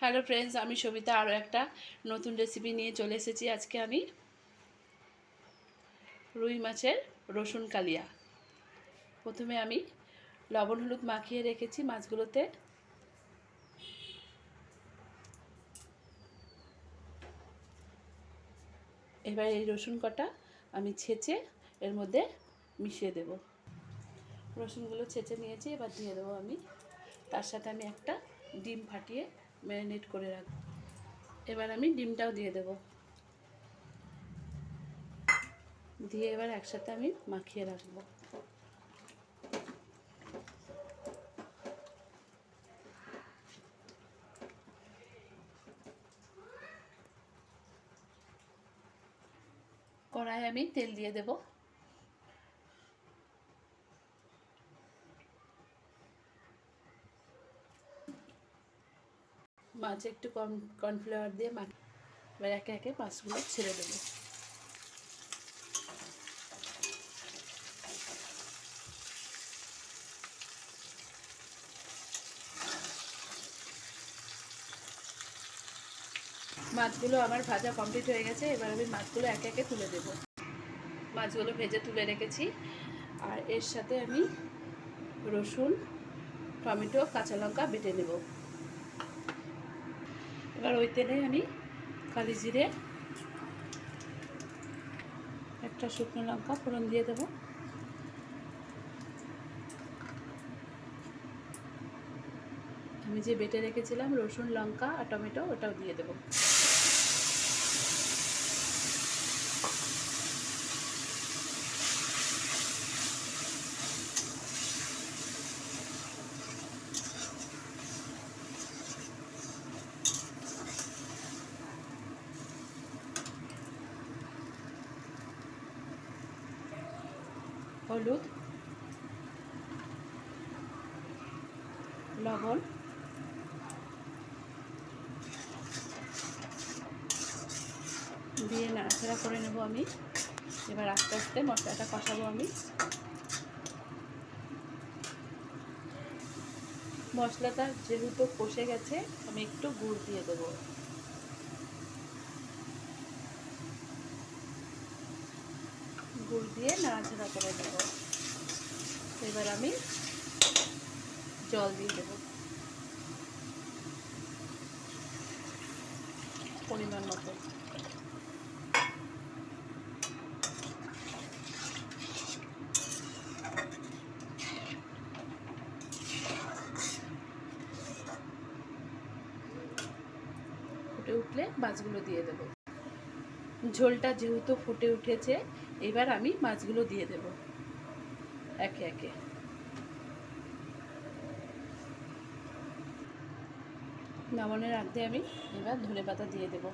Hello friends, আমি সবিতা আরও একটা নতুন রেসিপি নিয়ে চলে এসেছি। আজকে আমি রুই মাছের রসুন কালিয়া। প্রথমে আমি লবণ হলুদ মাখিয়ে রেখেছি মাছগুলোতে। এবার এই রসুন কটা আমি ছেঁচে এর মধ্যে মিশিয়ে দেব। রসুনগুলো ছেঁচে নিয়েছি, এবার দিয়ে দেবো আমি। তার সাথে আমি একটা ডিম ফাটিয়ে ম্যারিনেট করে রাখব। এবার আমি ডিমটাও দিয়ে দেব, দিয়ে এবার একসাথে আমি মাখিয়ে রাখবো। কড়াইয়ে আমি তেল দিয়ে দেব। মাছে একটু কর্নফ্লাওয়ার দিয়ে মাখি। এবার একে একে মাছগুলো ছেড়ে দেবো। মাছগুলো আমার ভাজা কমপ্লিট হয়ে গেছে। এবার আমি মাছগুলো একে একে তুলে দেব। মাছগুলো ভেজে তুলে রেখেছি, আর এর সাথে আমি রসুন, টমেটো, কাঁচা লঙ্কা বেটে নেব। এবার ওই তেলে আমি কালি জিরে, একটা শুকনো লঙ্কা ফোড়ন দিয়ে দেব। আমি যে বেটে রেখেছিলাম রসুন, লঙ্কা আর টমেটো, ওটাও দিয়ে দেব। হলুদ, লবণ, দিয়ে নাড়াচাড়া করে নেব আমি। এবার আস্তে আস্তে মশলাটা কষাবো আমি। মশলাটা যেহেতু কষে গেছে, আমি একটু গুড় দিয়ে দেবো। গুড় দিয়ে নাড়াচাড়া করে দেবো। এবার আমি জল দিয়ে দেবো পরিমাণ মতো। ফুটে উঠলে মাছগুলো দিয়ে দেবো। ঝোলটা যেহেতু ফুটে উঠেছে, এবার আমি মাছগুলো দিয়ে দেব একে একে। নামানোর আগে আমি এবার ধনেপাতা দিয়ে দেব।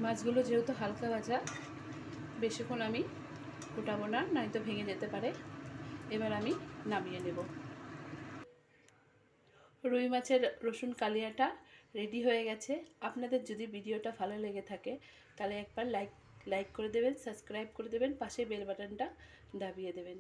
মাছগুলো যেহেতু হালকা ভাজা, বেশিক্ষণ আমি ফুটাবো না, নয়তো ভেঙে যেতে পারে। এবার আমি নামিয়ে নেব। রুই মাছের রসুন কালিয়াটা রেডি হয়ে গেছে। আপনাদের যদি ভিডিওটা ভালো লেগে থাকে তাহলে একবার লাইক করে দেবেন, সাবস্ক্রাইব করে দেবেন, পাশে বেল বাটনটা দাবিয়ে দেবেন।